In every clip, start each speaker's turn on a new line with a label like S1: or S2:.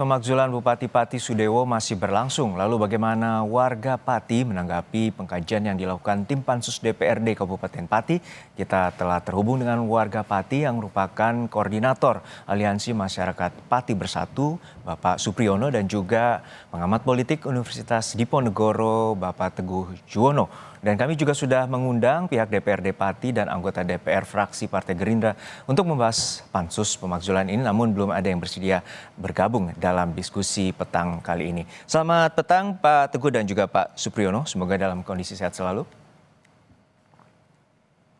S1: Pemakzulan Bupati Pati Sudewo masih berlangsung. Lalu bagaimana warga Pati menanggapi pengkajian yang dilakukan tim Pansus DPRD Kabupaten Pati? Kita telah terhubung dengan warga Pati yang merupakan koordinator Aliansi Masyarakat Pati Bersatu, Bapak Supriyono, dan juga pengamat politik Universitas Diponegoro, Bapak Teguh Juwono. Dan kami juga sudah mengundang pihak DPRD Pati dan anggota DPR fraksi Partai Gerindra untuk membahas pansus pemakzulan ini, namun belum ada yang bersedia bergabung dalam diskusi petang kali ini. Selamat petang Pak Teguh dan juga Pak Supriyono, semoga dalam kondisi sehat selalu.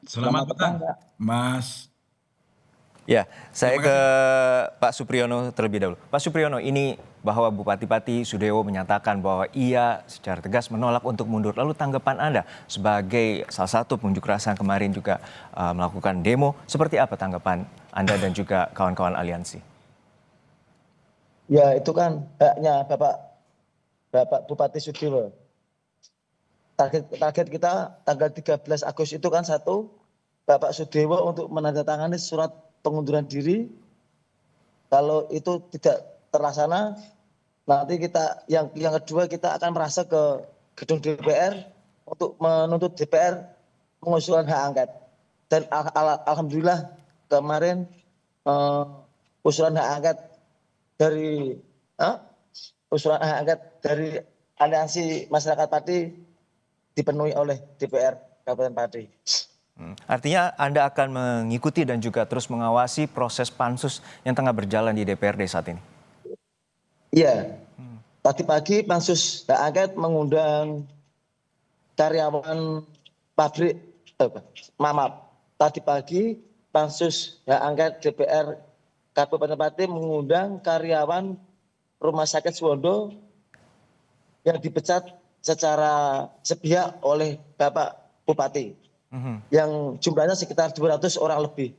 S2: Selamat petang, Mas.
S1: Ya, saya ke Pak Supriyono terlebih dahulu. Pak Supriyono, ini bahwa Bupati Pati Sudewo menyatakan bahwa ia secara tegas menolak untuk mundur. Lalu tanggapan Anda sebagai salah satu pengunjuk rasa yang kemarin juga melakukan demo, seperti apa tanggapan Anda dan juga kawan-kawan aliansi?
S3: Ya, itu kan haknya Bapak Bupati Sudewo. Target kita tanggal 13 Agustus itu kan satu, Bapak Sudewo untuk menandatangani surat pengunduran diri. Kalau itu tidak terlaksana, nanti kita yang kedua kita akan merasa ke gedung DPR untuk menuntut DPR pengusulan hak angket. Dan alhamdulillah kemarin usulan hak angket dari Aliansi Masyarakat Pati dipenuhi oleh DPR Kabupaten Pati.
S1: Artinya Anda akan mengikuti dan juga terus mengawasi proses pansus yang tengah berjalan di DPRD saat ini?
S3: Iya, tadi pagi pansus hak angket mengundang karyawan pabrik, tadi pagi pansus hak angket DPR Kabupaten Pati mengundang karyawan Rumah Sakit Suwondo yang dipecat secara sepihak oleh Bapak Bupati. Yang jumlahnya sekitar 200 orang lebih.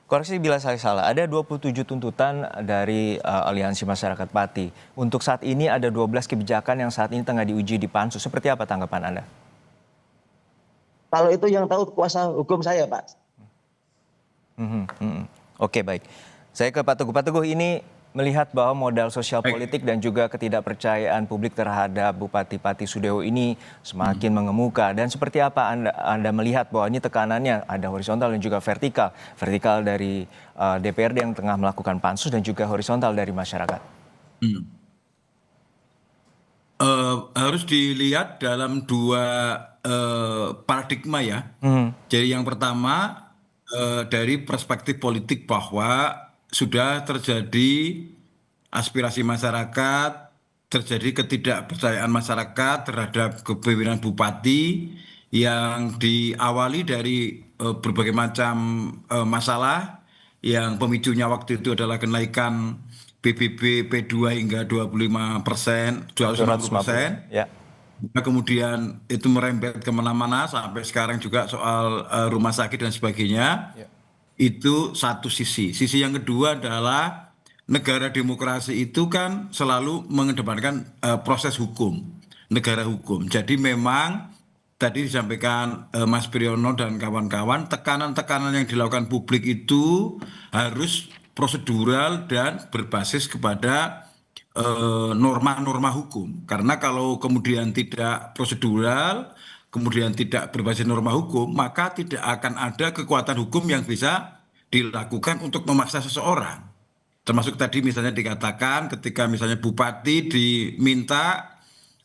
S1: Koreksi bila saya salah, ada 27 tuntutan dari Aliansi Masyarakat Pati. Untuk saat ini ada 12 kebijakan yang saat ini tengah diuji di Pansus. Seperti apa tanggapan Anda?
S3: Kalau itu yang tahu kuasa hukum saya, Pak.
S1: Oke, baik. Saya ke Pak Teguh. Pak Teguh, ini melihat bahwa modal sosial politik dan juga ketidakpercayaan publik terhadap Bupati Pati Sudewo ini semakin mengemuka. Dan seperti apa Anda melihat bahwa ini tekanannya ada horizontal dan juga vertikal. Vertikal dari DPRD yang tengah melakukan pansus dan juga horizontal dari masyarakat.
S2: Harus dilihat dalam dua paradigma ya. Jadi yang pertama dari perspektif politik bahwa sudah terjadi aspirasi masyarakat, terjadi ketidakpercayaan masyarakat terhadap kepemimpinan bupati yang diawali dari berbagai macam masalah yang pemicunya waktu itu adalah kenaikan BBB P2 hingga 25%, 250%.
S1: Ya.
S2: Nah, kemudian itu merembet kemana-mana sampai sekarang juga soal rumah sakit dan sebagainya. Ya. Itu satu sisi. Sisi yang kedua adalah negara demokrasi itu kan selalu mengedepankan proses hukum, negara hukum. Jadi memang tadi disampaikan Mas Priyono dan kawan-kawan, tekanan-tekanan yang dilakukan publik itu harus prosedural dan berbasis kepada norma-norma hukum. Karena kalau kemudian tidak prosedural, kemudian tidak berbasis norma hukum, maka tidak akan ada kekuatan hukum yang bisa dilakukan untuk memaksa seseorang. Termasuk tadi misalnya dikatakan ketika misalnya bupati diminta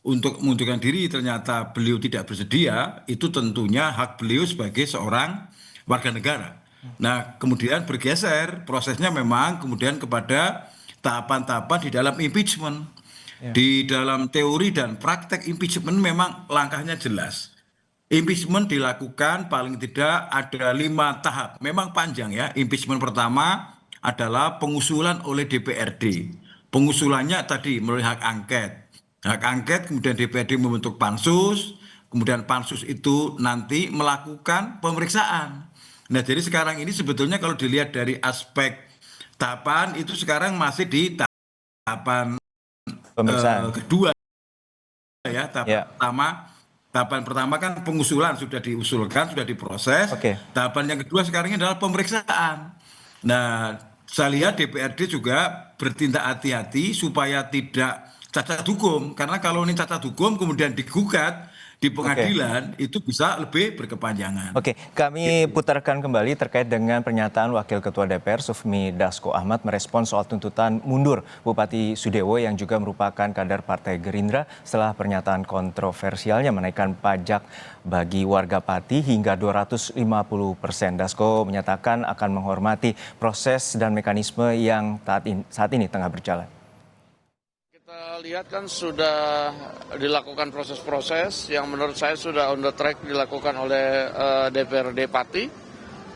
S2: untuk mengundurkan diri, ternyata beliau tidak bersedia, itu tentunya hak beliau sebagai seorang warga negara. Nah, kemudian bergeser prosesnya memang kemudian kepada tahapan-tahapan di dalam impeachment. Di dalam teori dan praktek impeachment memang langkahnya jelas. Impeachment dilakukan paling tidak ada 5 tahap. Memang panjang ya. Impeachment pertama adalah pengusulan oleh DPRD. Pengusulannya tadi melalui hak angket. Hak angket kemudian DPRD membentuk pansus. Kemudian pansus itu nanti melakukan pemeriksaan. Nah, jadi sekarang ini sebetulnya kalau dilihat dari aspek tahapan itu sekarang masih di tahapan kedua ya. Tahapan pertama kan pengusulan, sudah diusulkan, sudah diproses. Tahapan yang kedua sekarang ini adalah pemeriksaan. Nah, saya lihat DPRD juga bertindak hati-hati supaya tidak cacat hukum. Karena kalau ini cacat hukum kemudian digugat di pengadilan itu bisa lebih berkepanjangan.
S1: Oke, kami putarkan kembali terkait dengan pernyataan Wakil Ketua DPR Sufmi Dasko Ahmad merespons soal tuntutan mundur Bupati Sudewo yang juga merupakan kader Partai Gerindra setelah pernyataan kontroversialnya menaikkan pajak bagi warga Pati hingga 250%. Dasko menyatakan akan menghormati proses dan mekanisme yang saat ini tengah berjalan.
S4: Kita lihat kan sudah dilakukan proses-proses yang menurut saya sudah on the track dilakukan oleh DPRD Pati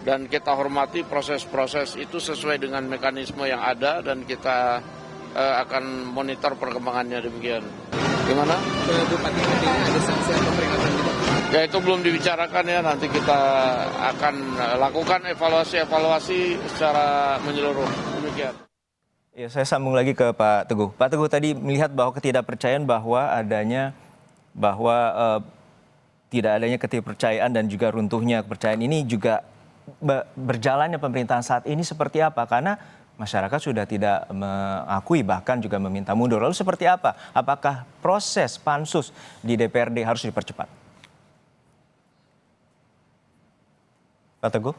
S4: dan kita hormati proses-proses itu sesuai dengan mekanisme yang ada dan kita akan monitor perkembangannya demikian. Gimana?
S5: Bupati Pati ada sanksi atau peringatan gitu?
S4: Ya itu belum dibicarakan ya, nanti kita akan lakukan evaluasi secara menyeluruh demikian.
S1: Ya, saya sambung lagi ke Pak Teguh. Pak Teguh tadi melihat bahwa ketidakpercayaan tidak adanya ketidakpercayaan dan juga runtuhnya kepercayaan ini juga berjalannya pemerintahan saat ini seperti apa? Karena masyarakat sudah tidak mengakui bahkan juga meminta mundur. Lalu seperti apa? Apakah proses pansus di DPRD harus dipercepat? Pak Teguh?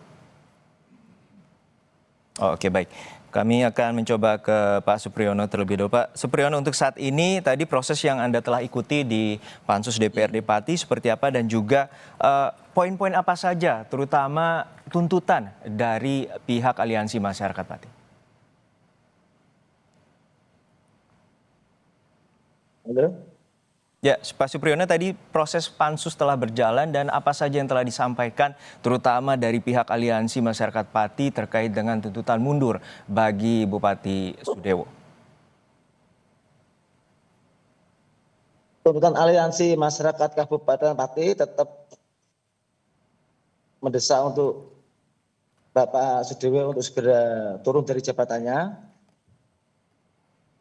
S1: Oh, oke, baik. Kami akan mencoba ke Pak Supriyono terlebih dahulu. Pak Supriyono, untuk saat ini tadi proses yang Anda telah ikuti di Pansus DPRD Pati seperti apa dan juga poin-poin apa saja terutama tuntutan dari pihak Aliansi Masyarakat Pati?
S3: Halo?
S1: Ya, Pak Supriyono, tadi proses pansus telah berjalan dan apa saja yang telah disampaikan terutama dari pihak Aliansi Masyarakat Pati terkait dengan tuntutan mundur bagi Bupati Sudewo?
S3: Tuntutan Aliansi Masyarakat Kabupaten Pati tetap mendesak untuk Bapak Sudewo untuk segera turun dari jabatannya.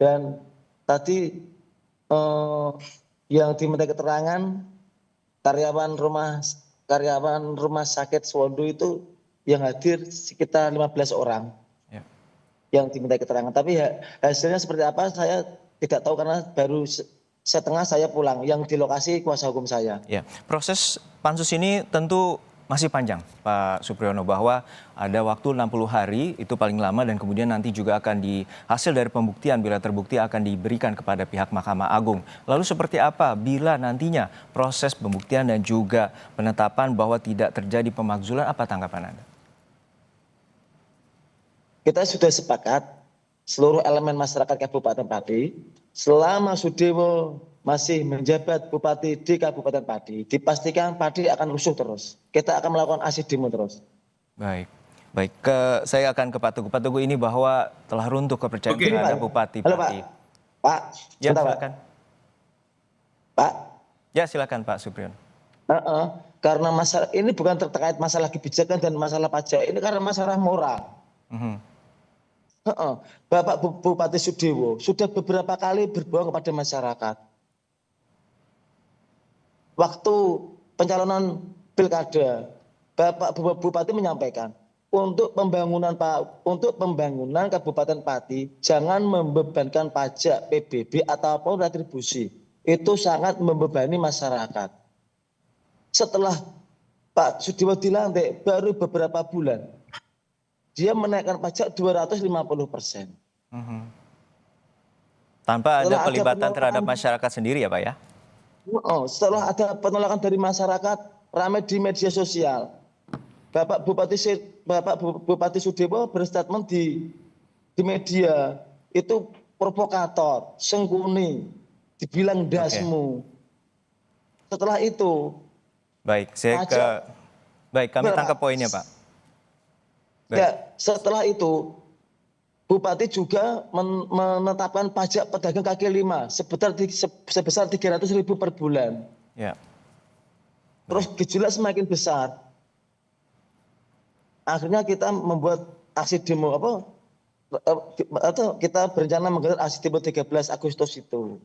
S3: Dan tadi yang diminta keterangan karyawan rumah sakit Suwondo itu yang hadir sekitar 15 orang yang diminta keterangan. Tapi hasilnya seperti apa saya tidak tahu karena baru setengah saya pulang. Yang di lokasi kuasa hukum saya.
S1: Ya, proses pansus ini tentu masih panjang, Pak Supriyono, bahwa ada waktu 60 hari itu paling lama dan kemudian nanti juga akan hasil dari pembuktian bila terbukti akan diberikan kepada pihak Mahkamah Agung. Lalu seperti apa bila nantinya proses pembuktian dan juga penetapan bahwa tidak terjadi pemakzulan, apa tanggapan Anda?
S3: Kita sudah sepakat seluruh elemen masyarakat Kabupaten Pati selama Sudewo masih menjabat Bupati di Kabupaten Pati, dipastikan Pati akan rusuh terus. Kita akan melakukan aksi demo terus.
S1: Baik. Saya akan ke Pak Teguh. Pak Teguh, ini bahwa telah runtuh kepercayaan terhadap Bupati
S3: Halo,
S1: Pati.
S3: Pak.
S1: Ya,
S3: Sebentar,
S1: silakan.
S3: Pak.
S1: Ya, silakan Pak Supriyono.
S3: Karena masalah ini bukan terkait masalah kebijakan dan masalah pajak, ini karena masalah moral. Bapak Bupati Sudewo sudah beberapa kali berbohong kepada masyarakat. Waktu pencalonan pilkada, Bapak Bupati menyampaikan untuk pembangunan Kabupaten Pati jangan membebankan pajak PBB ataupun retribusi. Itu sangat membebani masyarakat. Setelah Pak Sudewo dilantik baru beberapa bulan, dia menaikkan pajak 250%.
S1: Tanpa ada pelibatan terhadap masyarakat sendiri ya Pak ya?
S3: Setelah ada penolakan dari masyarakat, ramai di media sosial. Bapak Bupati Sudewo berstatement di media itu provokator, sengkuni, dibilang dasmu. Setelah itu,
S1: kami tangkap poinnya Pak.
S3: Ya, setelah itu Bupati juga menetapkan pajak pedagang kaki lima sebesar 300.000 per bulan.
S1: Ya.
S3: Terus gejolak semakin besar. Akhirnya kita membuat aksi demo atau kita berencana menggelar aksi demo 13 Agustus itu.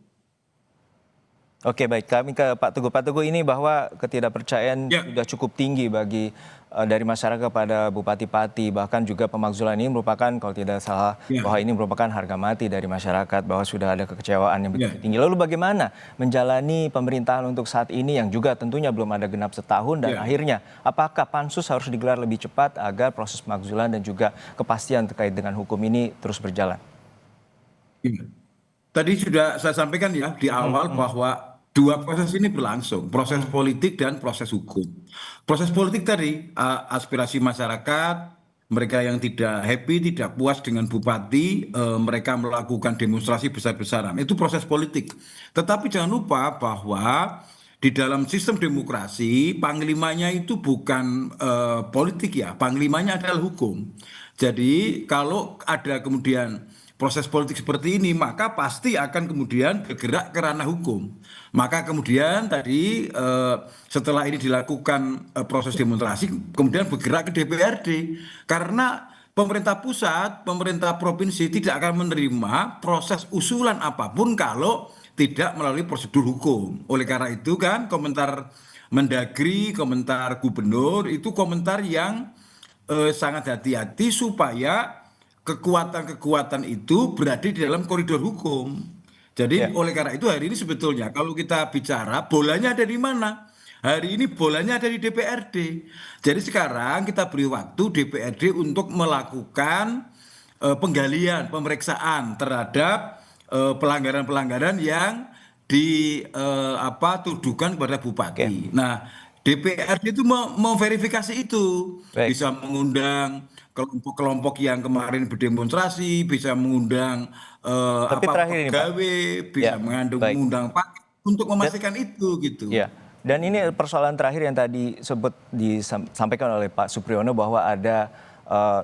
S1: Oke, baik, kami ke Pak Teguh. Pak Teguh, ini bahwa ketidakpercayaan
S2: Ya.
S1: sudah cukup tinggi bagi dari masyarakat kepada Bupati Pati, bahkan juga pemakzulan ini merupakan, kalau tidak salah,
S2: Ya.
S1: bahwa ini merupakan harga mati dari masyarakat, bahwa sudah ada kekecewaan yang begitu
S2: Ya.
S1: tinggi. Lalu bagaimana menjalani pemerintahan untuk saat ini yang juga tentunya belum ada genap setahun, dan
S2: Ya.
S1: akhirnya apakah pansus harus digelar lebih cepat agar proses pemakzulan dan juga kepastian terkait dengan hukum ini terus berjalan?
S2: Iya. Tadi sudah saya sampaikan ya di awal bahwa dua proses ini berlangsung, proses politik dan proses hukum. Proses politik tadi, aspirasi masyarakat, mereka yang tidak happy, tidak puas dengan bupati, mereka melakukan demonstrasi besar-besaran. Itu proses politik. Tetapi jangan lupa bahwa di dalam sistem demokrasi, panglimanya itu bukan politik ya, panglimanya adalah hukum. Jadi kalau ada kemudian proses politik seperti ini, maka pasti akan kemudian bergerak ke ranah hukum. Maka kemudian tadi setelah ini dilakukan proses demonstrasi, kemudian bergerak ke DPRD. Karena pemerintah pusat, pemerintah provinsi tidak akan menerima proses usulan apapun kalau tidak melalui prosedur hukum. Oleh karena itu kan komentar Mendagri, komentar gubernur itu komentar yang sangat hati-hati supaya kekuatan-kekuatan itu berada di dalam koridor hukum. Jadi oleh karena itu hari ini sebetulnya kalau kita bicara bolanya ada di mana? Hari ini bolanya ada di DPRD. Jadi sekarang kita beri waktu DPRD untuk melakukan penggalian, pemeriksaan terhadap pelanggaran-pelanggaran yang tuduhkan kepada bupati. Nah, DPRD itu memverifikasi itu,
S1: Baik.
S2: bisa mengundang kelompok-kelompok yang kemarin berdemonstrasi, bisa mengundang
S1: Tapi terakhir ini, Pak.
S2: pegawai, bisa
S1: Ya, baik.
S2: mengundang pak untuk memastikan itu gitu.
S1: Ya, dan ini persoalan terakhir yang tadi disampaikan oleh Pak Supriyono bahwa ada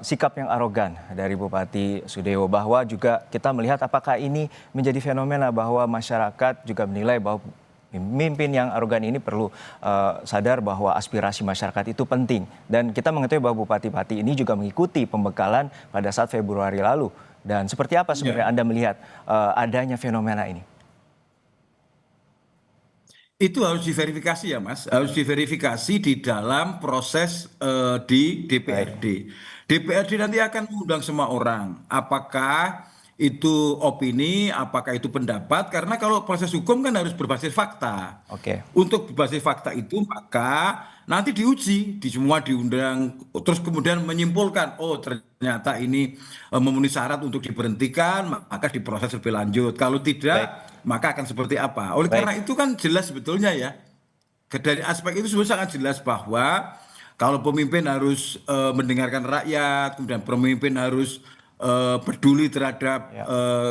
S1: sikap yang arogan dari Bupati Sudewo, bahwa juga kita melihat apakah ini menjadi fenomena bahwa masyarakat juga menilai bahwa pemimpin yang arogan ini perlu sadar bahwa aspirasi masyarakat itu penting. Dan kita mengetahui bahwa Bupati Pati ini juga mengikuti pembekalan pada saat Februari lalu. Dan seperti apa sebenarnya Anda melihat adanya fenomena ini?
S2: Itu harus diverifikasi ya Mas, harus diverifikasi di dalam proses di DPRD. DPRD nanti akan mengundang semua orang, apakah itu opini, apakah itu pendapat, karena kalau proses hukum kan harus berbasis fakta.
S1: Oke.
S2: Untuk berbasis fakta itu maka nanti diuji, di semua diundang, terus kemudian menyimpulkan, oh ternyata ini memenuhi syarat untuk diberhentikan, maka diproses lebih lanjut. Kalau tidak, maka akan seperti apa. Oleh karena itu kan jelas sebetulnya ya, dari aspek itu sebenarnya sangat jelas bahwa kalau pemimpin harus mendengarkan rakyat, kemudian pemimpin harus peduli terhadap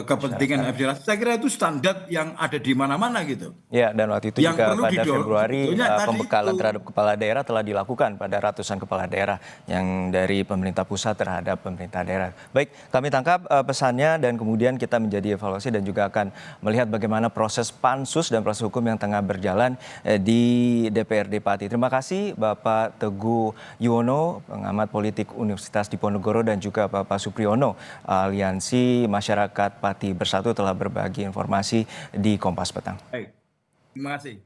S2: kepentingan aspirasi. Saya kira itu standar yang ada di mana-mana gitu.
S1: Ya, dan waktu itu
S2: Yang
S1: juga
S2: perlu
S1: pada
S2: didorong
S1: Februari
S2: sebetulnya tadi
S1: pembekalan
S2: itu.
S1: terhadap kepala daerah telah dilakukan pada ratusan kepala daerah yang dari pemerintah pusat terhadap pemerintah daerah. Baik, kami tangkap pesannya dan kemudian kita menjadi evaluasi dan juga akan melihat bagaimana proses pansus dan proses hukum yang tengah berjalan di DPRD Pati. Terima kasih Bapak Teguh Yuwono, pengamat politik Universitas Diponegoro, dan juga Bapak Supriyono, Aliansi Masyarakat Pati Bersatu, telah berbagi informasi di Kompas Petang.
S2: Baik, terima kasih.